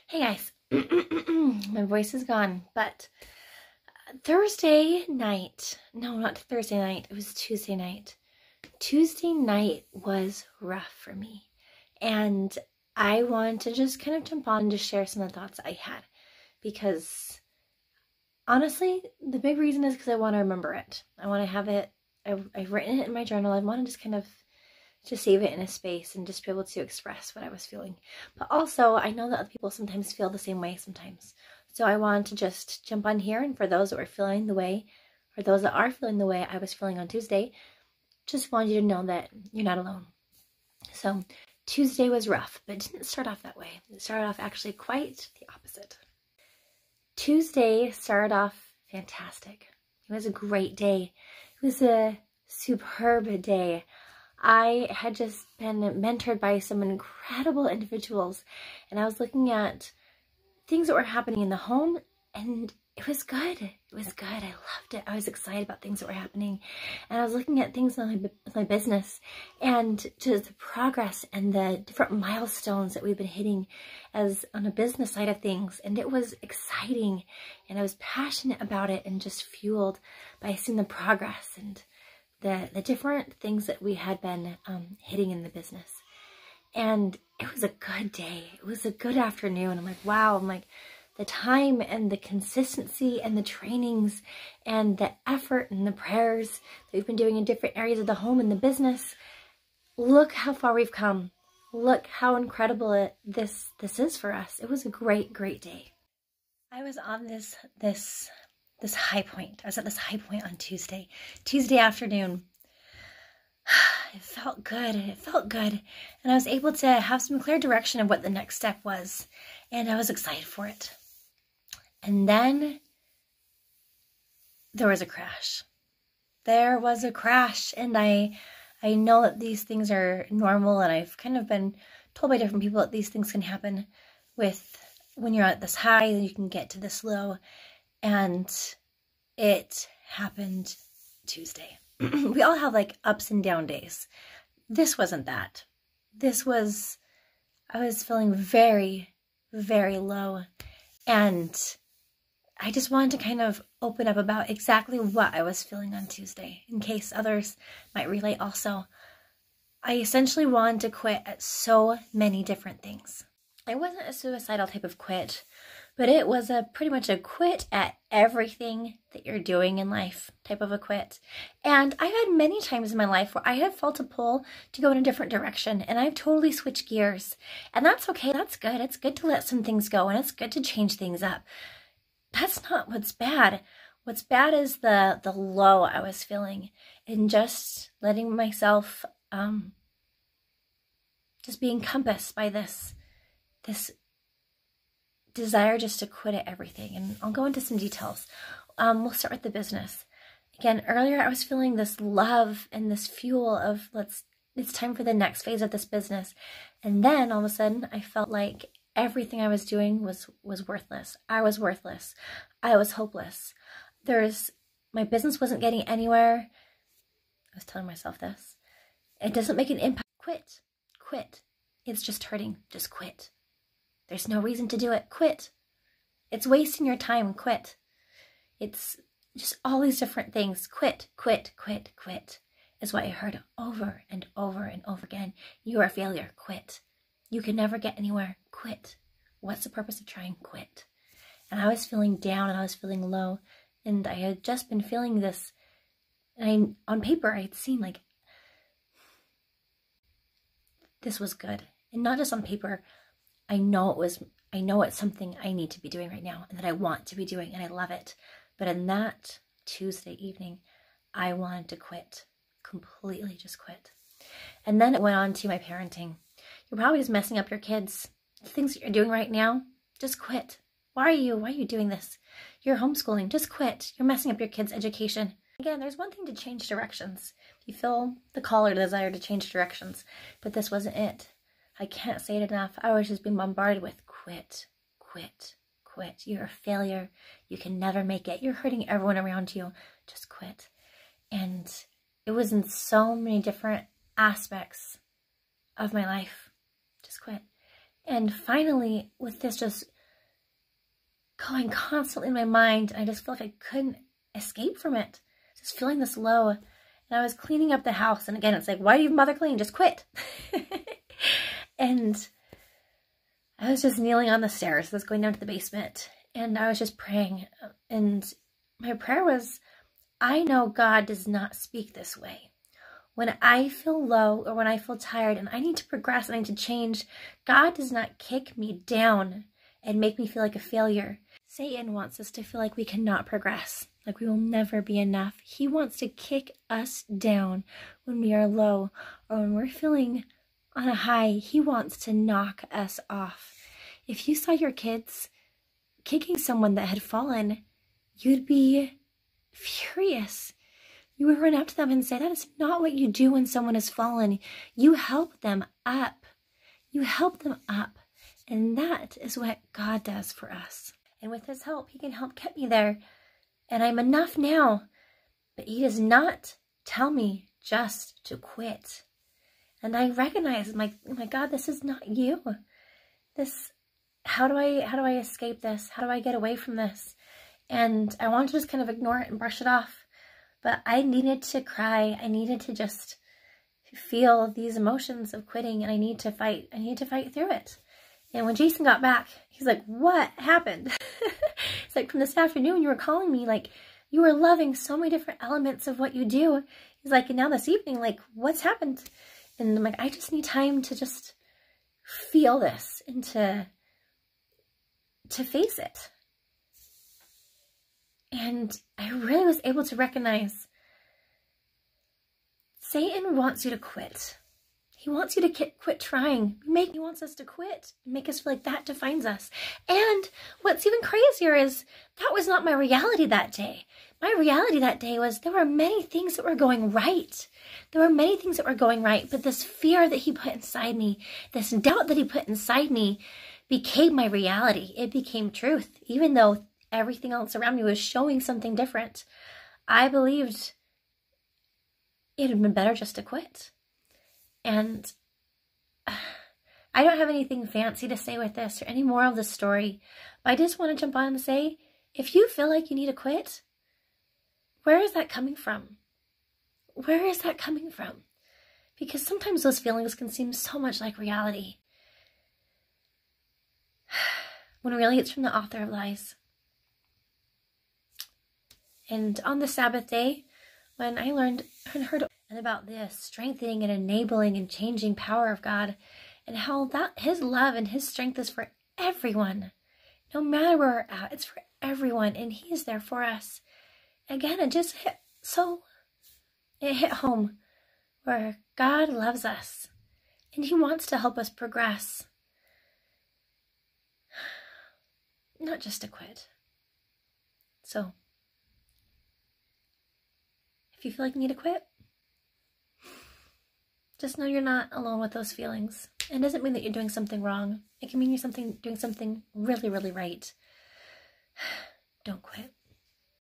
Hey guys, my voice is gone, but Thursday night, no, not Thursday night, it was Tuesday night. Tuesday night was rough for me, and I want to just kind of jump on and just share some of the thoughts I had, because honestly, the big reason is because I want to remember it. I want to have it, I've written it in my journal. I want to just kind of to save it in a space and just be able to express what I was feeling. But also, I know that other people sometimes feel the same way sometimes. So I wanted to just jump on here, and for those that were feeling the way, or those that are feeling the way I was feeling on Tuesday, just wanted you to know that you're not alone. So Tuesday was rough, but it didn't start off that way. It started off actually quite the opposite. Tuesday started off fantastic. It was a great day. It was a superb day. I had just been mentored by some incredible individuals, and I was looking at things that were happening in the home, and it was good. It was good. I loved it. I was excited about things that were happening, and I was looking at things in my business and just the progress and the different milestones that we've been hitting as on a business side of things, and it was exciting, and I was passionate about it and just fueled by seeing the progress and the different things that we had been hitting in the business. And it was a good day. It was a good afternoon. I'm like, wow. I'm like, the time and the consistency and the trainings and the effort and the prayers that we've been doing in different areas of the home and the business. Look how far we've come. Look how incredible this is for us. It was a great, great day. I was on this high point. I was at this high point on Tuesday afternoon. It felt good. It felt good. And I was able to have some clear direction of what the next step was. And I was excited for it. And then there was a crash. There was a crash. And I know that these things are normal. And I've kind of been told by different people that these things can happen with when you're at this high, then you can get to this low. And it happened Tuesday. We all have like ups and down days. This wasn't that. I was feeling very, very low. And I just wanted to kind of open up about exactly what I was feeling on Tuesday, in case others might relate also. I essentially wanted to quit at so many different things. It wasn't a suicidal type of quit, but it was pretty much a quit at everything that you're doing in life type of a quit. And I've had many times in my life where I have felt a pull to go in a different direction, and I've totally switched gears. And that's okay. That's good. It's good to let some things go, and it's good to change things up. That's not what's bad. What's bad is the low I was feeling, and just letting myself just be encompassed by this desire just to quit at everything. And I'll go into some details. We'll start with the business. Again, earlier I was feeling this love and this fuel of it's time for the next phase of this business. And then all of a sudden I felt like everything I was doing was worthless. I was worthless. I was hopeless. My business wasn't getting anywhere. I was telling myself this. It doesn't make an impact. Quit. Quit. It's just hurting. Just quit. There's no reason to do it. Quit. It's wasting your time. Quit. It's just all these different things. Quit, quit, quit, quit is what I heard over and over and over again. You are a failure. Quit. You can never get anywhere. Quit. What's the purpose of trying? Quit. And I was feeling down and I was feeling low, and I had just been feeling this. And on paper, I had seen like this was good, and not just on paper. I know it's something I need to be doing right now, and that I want to be doing, and I love it. But in that Tuesday evening, I wanted to quit. Completely just quit. And then it went on to my parenting. You're probably just messing up your kids. The things that you're doing right now, just quit. Why are you doing this? You're homeschooling. Just quit. You're messing up your kids' education. Again, there's one thing to change directions. You feel the call or the desire to change directions, but this wasn't it. I can't say it enough. I was just being bombarded with quit, quit, quit. You're a failure. You can never make it. You're hurting everyone around you. Just quit. And it was in so many different aspects of my life. Just quit. And finally, with this just going constantly in my mind. And I just felt like I couldn't escape from it. Just feeling this low. And I was cleaning up the house. And again, it's like, why do you even bother cleaning? Just quit. And I was just kneeling on the stairs. I was going down to the basement. And I was just praying. And my prayer was, I know God does not speak this way. When I feel low or when I feel tired and I need to progress, I need to change, God does not kick me down and make me feel like a failure. Satan wants us to feel like we cannot progress, like we will never be enough. He wants to kick us down when we are low or when we're feeling on a high. He wants to knock us off. If you saw your kids kicking someone that had fallen, you'd be furious. You would run up to them and say, that is not what you do when someone has fallen. You help them up. You help them up. And that is what God does for us. And with his help, he can help get me there. And I'm enough now. But he does not tell me just to quit. And I recognize, my God, this is not you. How do I escape this? How do I get away from this? And I want to just kind of ignore it and brush it off. But I needed to cry. I needed to just feel these emotions of quitting, and I need to fight. I need to fight through it. And when Jason got back, he's like, what happened? It's like, from this afternoon, you were calling me, like, you were loving so many different elements of what you do. He's like, and now this evening, like, what's happened? And I'm like, I just need time to just feel this and to face it. And I really was able to recognize Satan wants you to quit. He wants you to quit trying. He wants us to quit and make us feel like that defines us. And what's even crazier is that was not my reality that day. My reality that day was there were many things that were going right. There were many things that were going right, but this fear that he put inside me, this doubt that he put inside me became my reality. It became truth, even though everything else around me was showing something different. I believed it had been better just to quit. And I don't have anything fancy to say with this or any more of the story, but I just want to jump on and say, if you feel like you need to quit, where is that coming from? Where is that coming from? Because sometimes those feelings can seem so much like reality, when really it's from the author of lies. And on the Sabbath day, when I learned and heard about the strengthening and enabling and changing power of God, and how that his love and his strength is for everyone, no matter where we're at, it's for everyone, and he's there for us. Again, it hit home, where God loves us, and he wants to help us progress, not just to quit. So, if you feel like you need to quit, just know you're not alone with those feelings. It doesn't mean that you're doing something wrong. It can mean you're doing something really, really right. Don't quit.